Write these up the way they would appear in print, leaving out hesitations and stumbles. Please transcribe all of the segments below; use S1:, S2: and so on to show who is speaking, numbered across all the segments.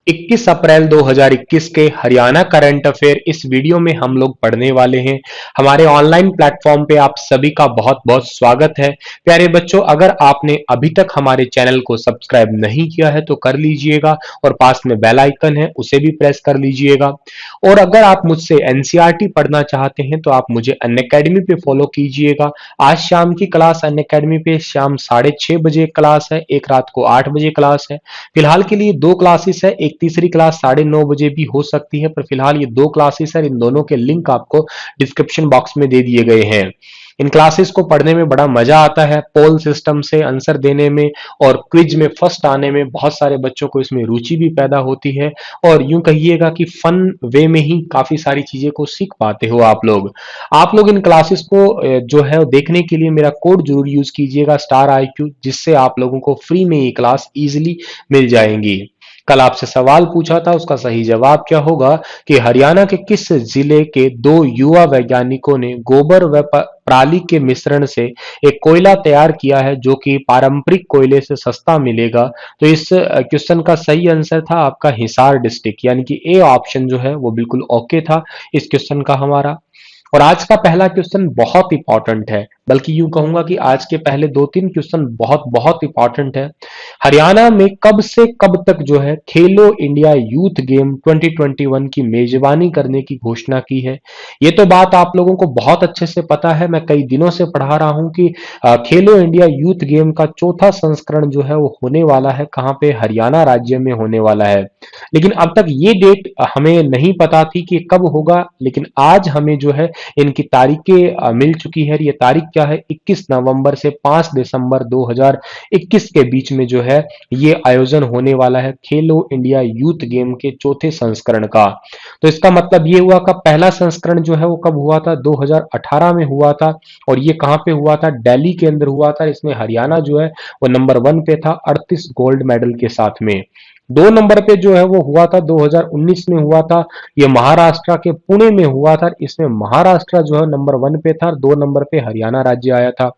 S1: 21 अप्रैल 2021 के Haryana current affair इस video में हम लोग पढ़ने वाले हैं। हमारे ऑनलाइन प्लेटफॉर्म पे आप सभी का बहुत बहुत स्वागत है। प्यारे बच्चों, अगर आपने अभी तक हमारे चैनल को सब्सक्राइब नहीं किया है तो कर लीजिएगा और पास में बेल आइकन है उसे भी प्रेस कर लीजिएगा। और अगर आप मुझसे एनसीईआरटी पढ़ना चाहते हैं तो आप मुझे अनअकैडमी पे फॉलो कीजिएगा। आज शाम की क्लास अनअकैडमी पे शाम 6:30 बजे क्लास है, एक रात को 8 बजे क्लास है। फिलहाल के लिए दो क्लासेस है, एक तीसरी क्लास 9:30 बजे भी हो सकती है, पर फिलहाल ये दो क्लासेस है। इन दोनों के लिंक आपको डिस्क्रिप्शन बॉक्स में दे दिए गए हैं। इन क्लासेस को पढ़ने में बड़ा मजा आता है, पोल सिस्टम से आंसर देने में और क्विज में फर्स्ट आने में बहुत सारे बच्चों को इसमें रुचि भी पैदा होती है और यूं कहिएगा कि फन वे में ही काफी सारी चीजें को सीख पाते हो आप लोग इन क्लासेस को जो है देखने के लिए मेरा कोड जरूर यूज कीजिएगा स्टार IQ, जिससे आप लोगों को फ्री में ये क्लास इजीली मिल जाएंगी। कल आपसे सवाल पूछा था, उसका सही जवाब क्या होगा कि हरियाणा के किस जिले के दो युवा वैज्ञानिकों ने गोबर व पराली के मिश्रण से एक कोयला तैयार किया है जो कि पारंपरिक कोयले से सस्ता मिलेगा। तो इस क्वेश्चन का सही आंसर था आपका हिसार डिस्ट्रिक्ट, यानी कि ए ऑप्शन जो है वो बिल्कुल ओके था इस क्वेश्चन का हमारा। और आज का पहला क्वेश्चन बहुत इंपॉर्टेंट है, बल्कि यूं कहूंगा कि आज के पहले दो तीन क्वेश्चन बहुत बहुत इंपॉर्टेंट है। हरियाणा में कब से कब तक जो है खेलो इंडिया यूथ गेम 2021 की मेजबानी करने की घोषणा की है। ये तो बात आप लोगों को बहुत अच्छे से पता है, मैं कई दिनों से पढ़ा रहा हूं कि खेलो इंडिया यूथ गेम का चौथा संस्करण जो है वो होने वाला है, कहां पे, हरियाणा राज्य में होने वाला है। लेकिन अब तक ये डेट हमें नहीं पता थी कि कब होगा, लेकिन आज हमें जो है इनकी तारीखें मिल चुकी है। ये तारीख क्या है, 21 नवंबर से 5 दिसंबर 2021 के बीच में जो है ये आयोजन होने वाला है खेलो इंडिया यूथ गेम के चौथे संस्करण का। तो इसका मतलब ये हुआ कि पहला संस्करण जो है वो कब हुआ था, 2018 में हुआ था। और ये कहां पे हुआ था, दिल्ली के अंदर हुआ था। इसमें हरियाणा जो है वो नंबर 1 पे था 38 गोल्ड मेडल के साथ में। दो नंबर पे जो है वो हुआ था 2019 में हुआ था, ये महाराष्ट्र के पुणे में हुआ था। इसमें महाराष्ट्र जो है नंबर 1 पे था, 2 नंबर पे हरियाणा राज्य आया था।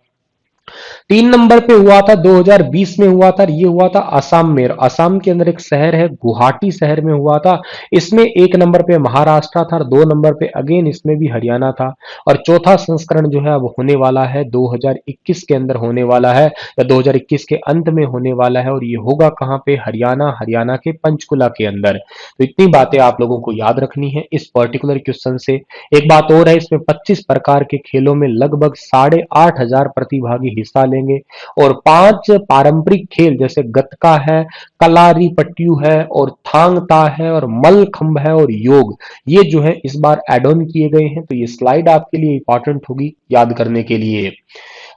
S1: 3 नंबर पे हुआ था 2020 में हुआ था, ये हुआ था असम में। असम के अंदर एक शहर है गुवाहाटी शहर में हुआ था। इसमें 1 नंबर पे महाराष्ट्र था, 2 नंबर पे अगेन इसमें भी हरियाणा था। और चौथा संस्करण जो है अब होने वाला है 2021 के अंदर होने वाला है, या 2021 के अंत में होने वाला है। और ये होगा कहां पे, हरियाणा के पंचकुला के अंदर। तो इतनी बातें आप लोगों को याद रखनी है इस पर्टिकुलर क्वेश्चन से। एक बात और है, इसमें 25 प्रकार के खेलों में लगभग 8,500 प्रतिभागी हिस्सा लेंगे। और 5 पारंपरिक खेल जैसे गतका है, कलारी पट्टू है और थांग ता है और मल्लखंब है और योग, ये जो है इस बार एड ऑन किए गए हैं। तो ये स्लाइड आपके लिए इंपॉर्टेंट होगी याद करने के लिए।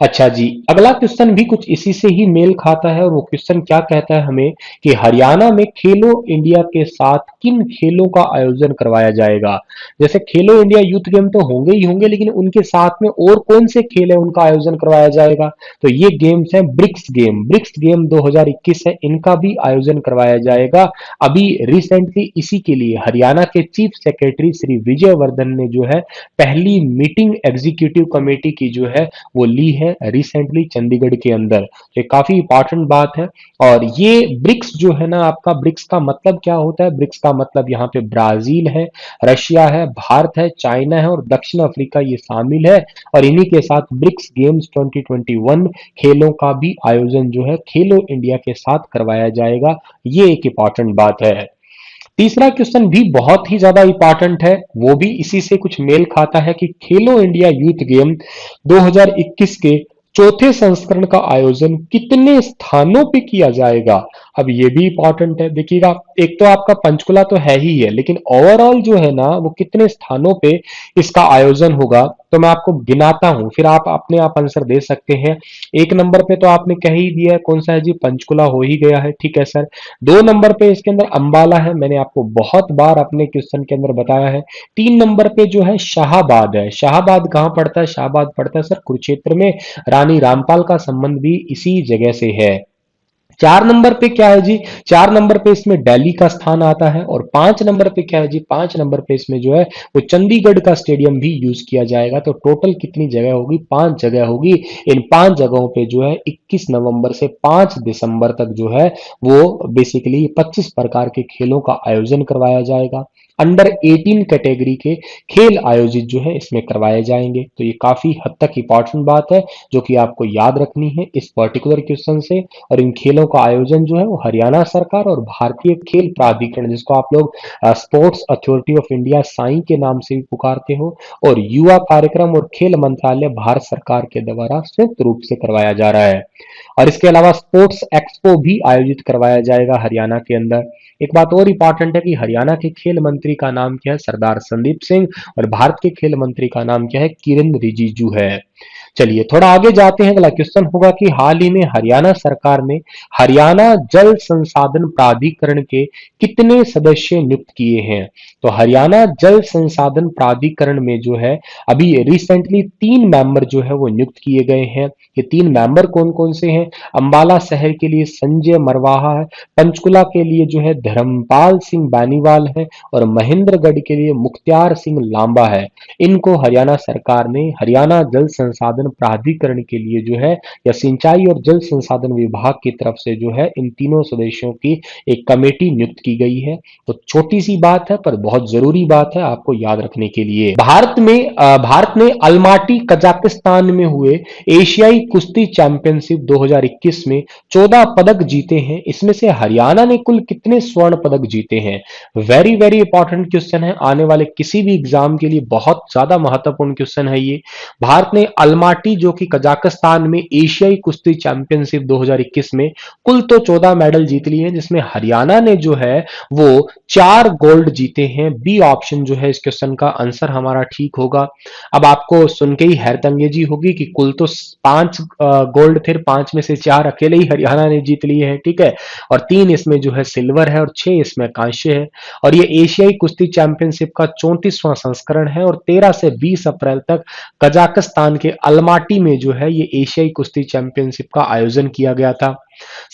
S1: अच्छा जी, अगला क्वेश्चन भी कुछ इसी से ही मेल खाता है और वो क्वेश्चन क्या कहता है हमें कि हरियाणा में खेलो इंडिया के साथ किन खेलों का आयोजन करवाया जाएगा। जैसे खेलो इंडिया यूथ गेम तो होंगे ही होंगे, लेकिन उनके साथ में और कौन से खेल है उनका आयोजन करवाया जाएगा। तो ये गेम्स हैं ब्रिक्स गेम 2021 है, इनका भी आयोजन करवाया जाएगा। अभी रिसेंटली इसी के लिए हरियाणा के चीफ सेक्रेटरी श्री विजय वर्धन ने जो है पहली मीटिंग एग्जीक्यूटिव कमेटी की जो है वो ली है रिसेंटली चंडीगढ़ के अंदर। तो ये काफी इंपॉर्टेंट बात है। और ये ब्रिक्स जो है ना, आपका ब्रिक्स का मतलब क्या होता है, ब्रिक्स का मतलब यहाँ पे ब्राजील है, रशिया है, भारत है, चाइना है और दक्षिण अफ्रीका ये शामिल है। और इन्हीं के साथ ब्रिक्स गेम्स 2021 खेलों का भी आयोजन जो है खेलो इंडिया के साथ करवाया जाएगा। ये एक इंपॉर्टेंट बात है। तीसरा क्वेश्चन भी बहुत ही ज्यादा इंपॉर्टेंट है, वो भी इसी से कुछ मेल खाता है कि खेलो इंडिया यूथ गेम 2021 के चौथे संस्करण का आयोजन कितने स्थानों पे किया जाएगा। अब ये भी इंपॉर्टेंट है, देखिएगा एक तो आपका पंचकुला तो है ही है, लेकिन ओवरऑल जो है ना वो कितने स्थानों पे इसका आयोजन होगा। तो मैं आपको गिनाता हूं, फिर आप अपने आप आंसर दे सकते हैं। 1 नंबर पे तो आपने कह ही दिया है, कौन सा है जी, पंचकुला हो ही गया है, ठीक है सर। 2 नंबर पे इसके अंदर अंबाला है, मैंने आपको बहुत बार अपने क्वेश्चन के अंदर बताया है। 3 नंबर पे जो है शाहाबाद है। शाहाबाद कहाँ पड़ता है, शाहाबाद पड़ता है सर कुरुक्षेत्र में, रानी रामपाल का संबंध भी इसी जगह से है। 4 नंबर पे क्या है जी? 4 नंबर पे इसमें दिल्ली का स्थान आता है और 5 नंबर पे क्या है जी? 5 नंबर पे इसमें जो है वो चंडीगढ़ का स्टेडियम भी यूज किया जाएगा। तो टोटल कितनी जगह होगी? 5 जगह होगी। इन 5 जगहों पे जो है 21 नवंबर से 5 दिसंबर तक जो है वो बेसिकली 25 प्रकार के खेलों का आयोजन करवाया जाएगा। अंडर 18 कैटेगरी के खेल आयोजित जो है इसमें करवाए जाएंगे। तो ये काफी हद तक इंपॉर्टेंट बात है जो कि आपको याद रखनी है इस पर्टिकुलर क्वेश्चन से। और इन खेलों का आयोजन जो है वो हरियाणा सरकार और भारतीय खेल प्राधिकरण, जिसको आप लोग sports authority of India Sai के नाम से भी पुकारते हो, और युवा कार्यक्रम और खेल मंत्रालय भारत सरकार के द्वारा संयुक्त रूप से करवाया जा रहा है। और इसके अलावा स्पोर्ट्स एक्सपो भी आयोजित करवाया जाएगा हरियाणा के अंदर। एक बात और इंपॉर्टेंट है कि हरियाणा के खेल मंत्री का नाम क्या है? सरदार संदीप सिंह। और भारत के खेल मंत्री का नाम क्या है? किरण रिजिजू है। चलिए थोड़ा आगे जाते हैं। अगला क्वेश्चन होगा कि हाल ही में हरियाणा सरकार ने हरियाणा जल संसाधन प्राधिकरण के कितने सदस्य नियुक्त किए हैं? तो हरियाणा जल संसाधन प्राधिकरण में जो है अभी रिसेंटली 3 मेंबर जो है वो नियुक्त किए गए हैं। ये 3 मेंबर कौन कौन से हैं? अंबाला शहर के लिए संजय मरवाहा है, पंचकुला के लिए जो है धर्मपाल सिंह बैनीवाल है, और महेंद्रगढ़ के लिए मुख्तियार सिंह लांबा है। इनको हरियाणा सरकार ने हरियाणा जल संसाधन प्राधिकरण के लिए जो है या सिंचाई और जल संसाधन विभाग की तरफ से जो है इन तीनों सदस्यों की एक कमेटी नियुक्त की गई है। तो छोटी सी बात है पर बहुत जरूरी बात है आपको याद रखने के लिए। भारत ने अलमाटी कजाकिस्तान में हुए एशियाई कुश्ती चैंपियनशिप 2021 में 14 पदक जीते हैं। इसमें से हरियाणा ने कुल कितने स्वर्ण पदक जीते हैं? वेरी वेरी इंपॉर्टेंट क्वेश्चन है, आने वाले किसी भी एग्जाम के लिए बहुत ज्यादा महत्वपूर्ण क्वेश्चन है ये। भारत ने अलमाटी जो कि कजाकिस्तान में एशियाई कुश्ती चैंपियनशिप 2021 में कुल तो 14 मेडल जीत लिए हैं, जिसमें हरियाणा ने जो है वो 4 गोल्ड जीते हैं। बी ऑप्शन जो है इस क्वेश्चन का आंसर हमारा ठीक होगा। अब आपको सुन के ही हैरतंगेजी होगी कि कुल तो 5 गोल्ड थे, 5 में से 4 अकेले ही हरियाणा ने जीत लिए हैं, ठीक है। और 3 इसमें जो है सिल्वर है और 6 इसमें कांस्य है। और ये एशियाई कुश्ती चैंपियनशिप का 34वां संस्करण है और 13 से 20 अप्रैल तक कजाकिस्तान के अलमाटी में जो है ये एशियाई कुश्ती चैंपियनशिप का आयोजन किया गया था।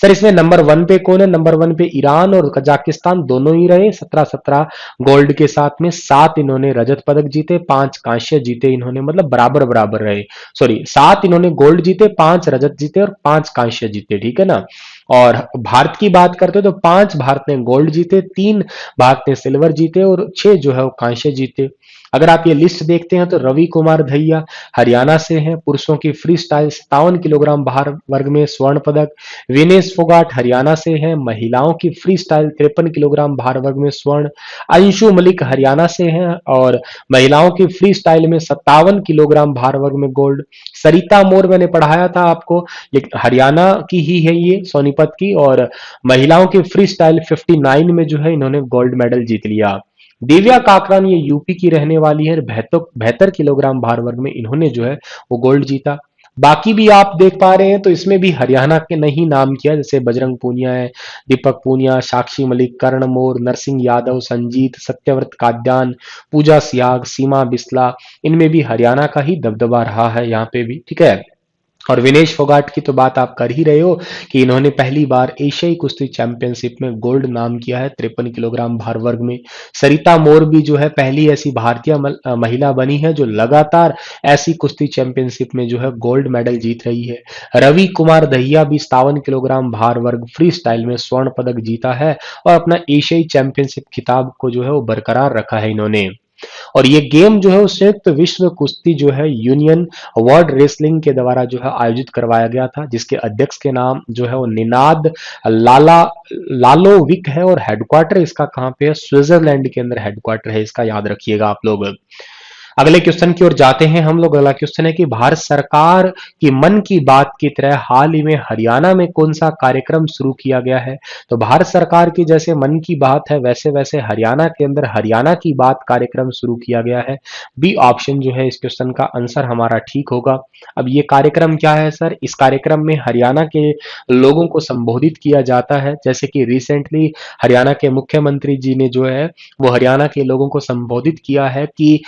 S1: सर इसमें नंबर 1 पे कौन है? नंबर 1 पे ईरान और कजाकिस्तान दोनों ही रहे 17-17 गोल्ड के साथ में। 7 इन्होंने रजत पदक जीते, 5 कांस्य जीते इन्होंने, मतलब बराबर बराबर रहे। सॉरी 7 इन्होंने गोल्ड जीते, 5 रजत जीते और 5 कांस्य जीते, ठीक है ना। और भारत की बात करते हो तो 5 भारत ने गोल्ड जीते, 3 भारत ने सिल्वर जीते और 6 जो है वो कांस्य जीते। अगर आप ये लिस्ट देखते हैं तो रवि कुमार दहिया हरियाणा से हैं, पुरुषों की फ्री स्टाइल 57 किलोग्राम भार वर्ग में स्वर्ण पदक। विनेश फोगाट हरियाणा से हैं, महिलाओं की फ्री स्टाइल 53 किलोग्राम भार वर्ग में स्वर्ण। अंशु मलिक हरियाणा से हैं और महिलाओं की फ्री स्टाइल में 57 किलोग्राम भार वर्ग में गोल्ड। सरिता मोर मैंने पढ़ाया था आपको, लेकिन हरियाणा की ही है ये, सोनीपत की, और महिलाओं की फ्री स्टाइल 59 में जो है इन्होंने गोल्ड मेडल जीत लिया। दिव्या काकरान ये यूपी की रहने वाली है, 72 किलोग्राम भार वर्ग में इन्होंने जो है वो गोल्ड जीता। बाकी भी आप देख पा रहे हैं तो इसमें भी हरियाणा के नहीं नाम किया, जैसे बजरंग पूनिया है, दीपक पूनिया, साक्षी मलिक, कर्ण मोर, नरसिंह यादव, संजीत, सत्यव्रत काद्यान, पूजा सियाग, सीमा बिस्ला, इनमें भी हरियाणा का ही दबदबा रहा है यहाँ पे भी, ठीक है। और विनेश फोगाट की तो बात आप कर ही रहे हो कि इन्होंने पहली बार एशियाई कुश्ती चैंपियनशिप में गोल्ड नाम किया है 53 किलोग्राम भार वर्ग में। सरिता मोर भी जो है पहली ऐसी भारतीय महिला बनी है जो लगातार ऐसी कुश्ती चैंपियनशिप में जो है गोल्ड मेडल जीत रही है। रवि कुमार दहिया भी 57 किलोग्राम भार वर्ग फ्री स्टाइल में स्वर्ण पदक जीता है और अपना एशियाई चैंपियनशिप खिताब को जो है वो बरकरार रखा है इन्होंने। और ये गेम जो है वो संयुक्त विश्व कुश्ती जो है यूनियन वर्ल्ड रेसलिंग के द्वारा जो है आयोजित करवाया गया था, जिसके अध्यक्ष के नाम जो है वो निनाद लाला लालोविक है और हेडक्वार्टर इसका कहाँ पे है? स्विट्जरलैंड के अंदर हेडक्वार्टर है इसका, याद रखिएगा आप लोग। अगले क्वेश्चन की ओर जाते हैं हम लोग। अगला क्वेश्चन है कि भारत सरकार की मन की बात की तरह हाल ही में हरियाणा में कौन सा कार्यक्रम शुरू किया गया है? तो भारत सरकार की जैसे मन की बात है वैसे वैसे हरियाणा के अंदर हरियाणा की बात कार्यक्रम शुरू किया गया है। बी ऑप्शन जो है इस क्वेश्चन का आंसर हमारा ठीक होगा। अब ये कार्यक्रम क्या है सर? इस कार्यक्रम में हरियाणा के लोगों को संबोधित किया जाता है, जैसे कि रिसेंटली हरियाणा के मुख्यमंत्री जी ने जो है वो हरियाणा के लोगों को संबोधित किया है कि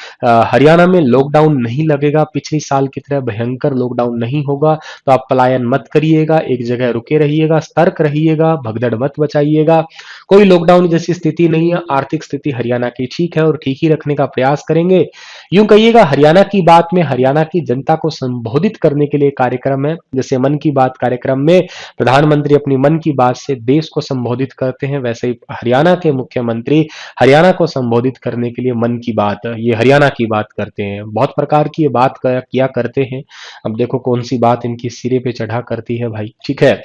S1: हरियाणा में लॉकडाउन नहीं लगेगा, पिछले साल की तरह भयंकर लॉकडाउन नहीं होगा, तो आप पलायन मत करिएगा, एक जगह रुके रहिएगा, सतर्क रहिएगा, भगदड़ मत मचाइएगा। कोई लॉकडाउन जैसी स्थिति नहीं है, आर्थिक स्थिति हरियाणा की ठीक है और ठीक ही रखने का प्रयास करेंगे। यूं कहिएगा हरियाणा की बात में हरियाणा की जनता को संबोधित करने के लिए कार्यक्रम है, जैसे मन की बात कार्यक्रम में प्रधानमंत्री अपनी मन की बात से देश को संबोधित करते हैं, वैसे ही हरियाणा के मुख्यमंत्री हरियाणा को संबोधित करने के लिए मन की बात, ये हरियाणा की बात करते हैं। बहुत प्रकार की ये बात किया करते हैं। अब देखो कौन सी बात इनकी सिरे पे चढ़ा करती है भाई। ठीक है,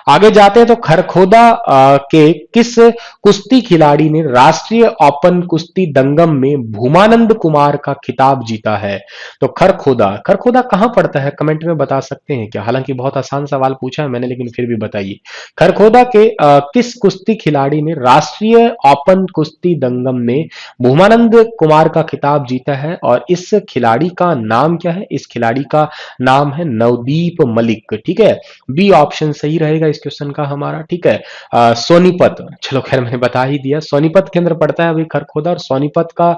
S1: आगे जाते हैं तो खरखोदा के किस कुश्ती खिलाड़ी ने राष्ट्रीय ओपन कुश्ती दंगम में भूमानंद कुमार का खिताब जीता है? तो खरखोदा, खरखोदा कहां पड़ता है कमेंट में बता सकते हैं क्या? हालांकि बहुत आसान सवाल पूछा है मैंने, लेकिन फिर भी बताइए। खरखोदा के किस कुश्ती खिलाड़ी ने राष्ट्रीय ओपन कुश्ती दंगम में भूमानंद कुमार का खिताब जीता है और इस खिलाड़ी का नाम क्या है? इस खिलाड़ी का नाम है नवदीप मलिक। ठीक है, बी ऑप्शन सही रहेगा इस क्वेश्चन का हमारा। ठीक है, सोनीपत, चलो खैर मैंने बता ही दिया, सोनीपत के अंदर पड़ता है अभी खरखोदा। और सोनीपत का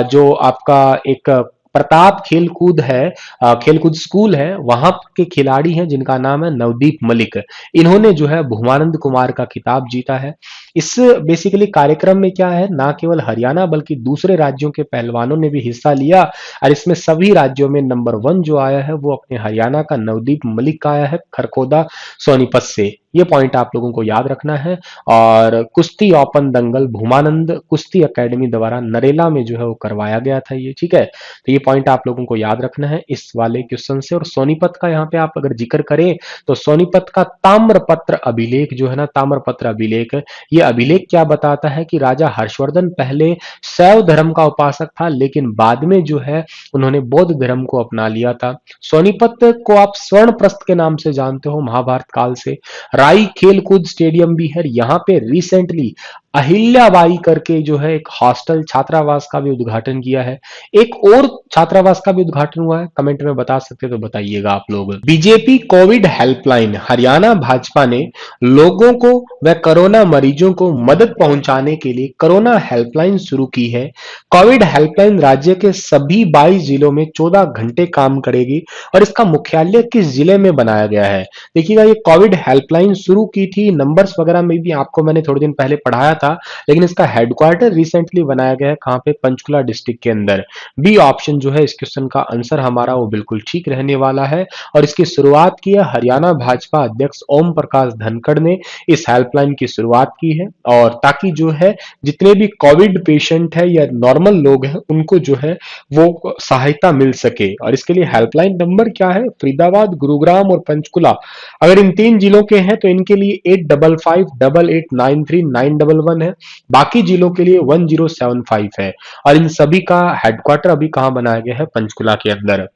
S1: जो आपका एक प्रताप खेलकूद है, खेलकूद स्कूल है, वहां के खिलाड़ी हैं जिनका नाम है नवदीप मलिक। इन्होंने जो है भूमानंद कुमार का खिताब जीता है। इस बेसिकली कार्यक्रम में क्या है, ना केवल हरियाणा बल्कि दूसरे राज्यों के पहलवानों ने भी हिस्सा लिया और इसमें सभी राज्यों में नंबर 1 जो आया है वो अपने हरियाणा का नवदीप मलिक का आया है, खरखोदा सोनीपत से। ये पॉइंट आप लोगों को याद रखना है। और कुश्ती ओपन दंगल भूमानंद कुश्ती अकेडमी द्वारा नरेला में जो है वो करवाया गया था ये। ठीक है, तो ये पॉइंट आप लोगों को याद रखना है इस वाले क्वेश्चन से। और सोनीपत का यहाँ पे आप अगर जिक्र करें तो सोनीपत का ताम्रपत्र अभिलेख जो है ना, ताम्रपत्र अभिलेख, ये अभिलेख क्या बताता है कि राजा हर्षवर्धन पहले शैव धर्म का उपासक था, लेकिन बाद में जो है उन्होंने बौद्ध धर्म को अपना लिया था। सोनीपत को आप स्वर्ण प्रस्थ के नाम से जानते हो महाभारत काल से। राई खेलकूद स्टेडियम भी है, यहाँ पे रिसेंटली अहिल्याबाई करके जो है एक हॉस्टल छात्रावास का भी उद्घाटन किया है। एक और छात्रावास का भी उद्घाटन हुआ है, कमेंट में बता सकते तो बताइएगा आप लोग। BJP Covid helpline, Haryana Bhajpa ने लोगों को व कोरोना मरीजों को मदद पहुंचाने के लिए कोरोना हेल्पलाइन शुरू की है। कोविड हेल्पलाइन राज्य के सभी 22 जिलों में 14 घंटे काम करेगी और इसका मुख्यालय किस जिले में बनाया गया है? देखिएगा, ये कोविड हेल्पलाइन शुरू की थी, नंबर्स वगैरह में भी आपको मैंने थोड़े दिन पहले पढ़ाया था, लेकिन इसका हेडक्वार्टर रिसेंटली बनाया गया है कहां पे? पंचकुला डिस्ट्रिक्ट के अंदर। बी ऑप्शन जो है इस क्वेश्चन का आंसर हमारा वो बिल्कुल ठीक रहने वाला है। और इसकी शुरुआत की है हरियाणा भाजपा अध्यक्ष ओम प्रकाश धनखड़ ने इस हेल्पलाइन की शुरुआत की है, और ताकि जो है जितने भी कोविड पेशेंट है या नॉर्मल लोग हैं उनको जो है वो सहायता मिल सके। और इसके लिए हेल्पलाइन नंबर क्या है? फरीदाबाद, गुरुग्राम और पंचकुला, अगर इन 3 जिलों के हैं तो इनके लिए 8558893911 है, बाकी जिलों के लिए 1075 है। और इन सभी का हेडक्वार्टर अभी कहां बनाया गया है? पंचकुला के अंदर।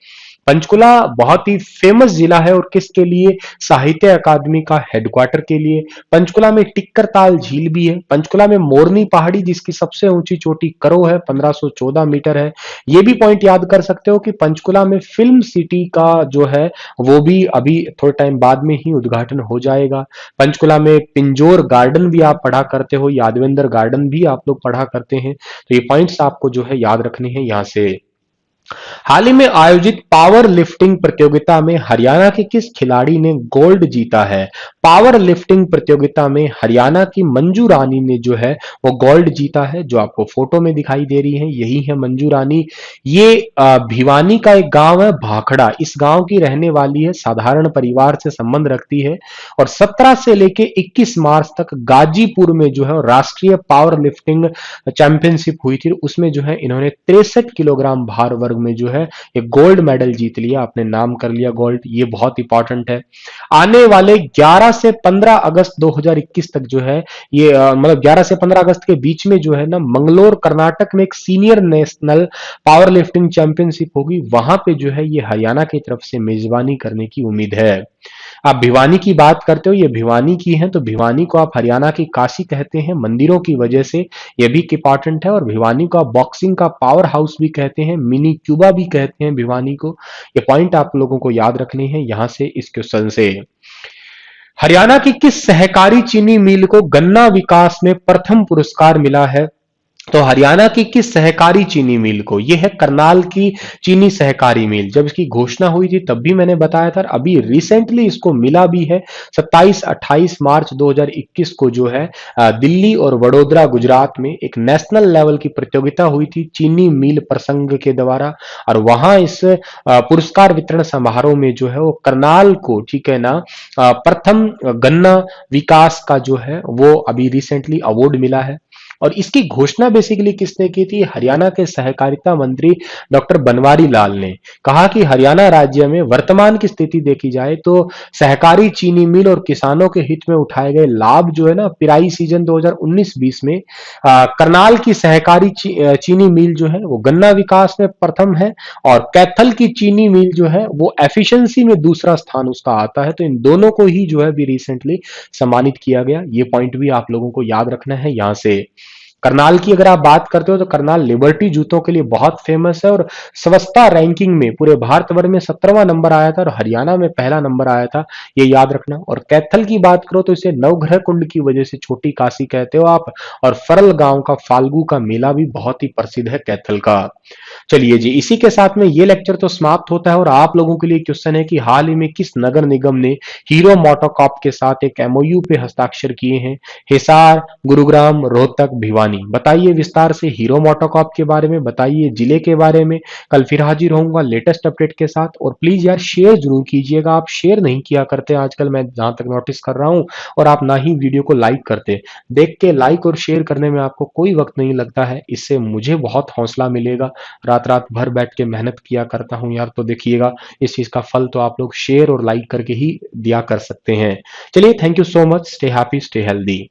S1: पंचकुला बहुत ही फेमस जिला है और किसके लिए? साहित्य अकादमी का हेडक्वार्टर के लिए। पंचकुला में टिक्करताल झील भी है। पंचकुला में मोरनी पहाड़ी जिसकी सबसे ऊंची चोटी करो है, 1514 मीटर है। ये भी पॉइंट याद कर सकते हो कि पंचकुला में फिल्म सिटी का जो है वो भी अभी थोड़े टाइम बाद में ही उद्घाटन हो जाएगा। पंचकुला में पिंजोर गार्डन भी आप पढ़ा करते हो, यादवेंद्र गार्डन भी आप लोग पढ़ा करते हैं, तो ये पॉइंट्स आपको जो है याद रखने हैं यहां से। हाल ही में आयोजित पावर लिफ्टिंग प्रतियोगिता में हरियाणा के किस खिलाड़ी ने गोल्ड जीता है? पावर लिफ्टिंग प्रतियोगिता में हरियाणा की मंजू रानी ने जो है वो गोल्ड जीता है, जो आपको फोटो में दिखाई दे रही है यही है मंजू रानी। ये भिवानी का एक गांव है भाखड़ा, इस गांव की रहने वाली है, साधारण परिवार से संबंध रखती है और 17 से लेके 21 मार्च तक गाजीपुर में जो है राष्ट्रीय पावर लिफ्टिंग चैंपियनशिप हुई थी, उसमें जो है इन्होंने 63 किलोग्राम भार वर्ग में जो है ये गोल्ड मेडल जीत लिया, अपने नाम कर लिया गोल्ड। ये बहुत इंपॉर्टेंट है। आने वाले 11 से 15 अगस्त 2021 तक जो है ये मतलब 11 से 15 अगस्त के बीच में जो है ना मंगलोर कर्नाटक में एक senior national power lifting championship होगी, वहां पे जो है ये हरियाणा की तरफ से मेजबानी करने की उम्मीद है। आप भिवानी की बात करते हो, ये भिवानी की है, तो भिवानी को आप हरियाणा की काशी कहते हैं मंदिरों की वजह से, ये भी इंपॉर्टेंट है। और भिवानी को आप बॉक्सिंग का पावर हाउस भी कहते हैं, मिनी क्यूबा भी कहते हैं भिवानी को। ये पॉइंट आप लोगों को याद रखने हैं यहां से इस क्वेश्चन से। हरियाणा की किस सहकारी चीनी मिल को गन्ना विकास में प्रथम पुरस्कार मिला है? तो हरियाणा की किस सहकारी चीनी मिल को, ये है करनाल की चीनी सहकारी मिल। जब इसकी घोषणा हुई थी तब भी मैंने बताया था, अभी रिसेंटली इसको मिला भी है। 27-28 मार्च 2021 को जो है दिल्ली और वडोदरा गुजरात में एक नेशनल लेवल की प्रतियोगिता हुई थी चीनी मिल प्रसंग के द्वारा, और वहां इस पुरस्कार वितरण समारोह में जो है वो करनाल को, ठीक है ना, प्रथम गन्ना विकास का जो है वो अभी रिसेंटली अवार्ड मिला है। और इसकी घोषणा बेसिकली किसने की थी? हरियाणा के सहकारिता मंत्री डॉक्टर बनवारी लाल ने। कहा कि हरियाणा राज्य में वर्तमान की स्थिति देखी जाए तो सहकारी चीनी मिल और किसानों के हित में उठाए गए लाभ जो है ना, पिराई सीजन 2019-20 में करनाल की सहकारी चीनी मिल जो है वो गन्ना विकास में प्रथम है, और कैथल की चीनी मिल जो है वो एफिशिएंसी में दूसरा स्थान उसका आता है। तो इन दोनों को ही जो है भी रिसेंटली सम्मानित किया गया। ये पॉइंट भी आप लोगों को याद रखना है। यहां से करनाल की अगर आप बात करते हो तो करनाल लिबर्टी जूतों के लिए बहुत फेमस है, और स्वच्छता रैंकिंग में पूरे भारतवर्ष में 17वां नंबर आया था और हरियाणा में पहला नंबर आया था, ये याद रखना। और कैथल की बात करो तो इसे नवग्रह कुंड की वजह से छोटी काशी कहते हो आप, और फरल गांव का फाल्गु का मेला भी बहुत ही प्रसिद्ध है कैथल का। चलिए जी, इसी के साथ में ये लेक्चर तो समाप्त होता है, और आप लोगों के लिए क्वेश्चन है कि हाल ही में किस नगर निगम ने हीरो मोटोकॉर्प के साथ एक एमओयू पे हस्ताक्षर किए हैं? हिसार, गुरुग्राम, रोहतक, भिवानी। बताइए विस्तार से हीरो मोटोकॉर्प के बारे में, बताइए जिले के बारे में। कल फिर हाजिर होऊंगा लेटेस्ट अपडेट के साथ। और प्लीज यार शेयर जरूर कीजिएगा, आप शेयर नहीं किया करते आजकल, मैं जहां तक नोटिस कर रहा हूं, और आप ना ही वीडियो को लाइक करते। देख के लाइक और शेयर करने में आपको कोई वक्त नहीं लगता है, इससे मुझे बहुत हौसला मिलेगा। रात रात भर बैठ के मेहनत किया करता हूं यार, तो देखिएगा इस चीज का फल तो आप लोग शेयर और लाइक करके ही दिया कर सकते हैं। चलिए, thank you so much, stay happy, stay healthy.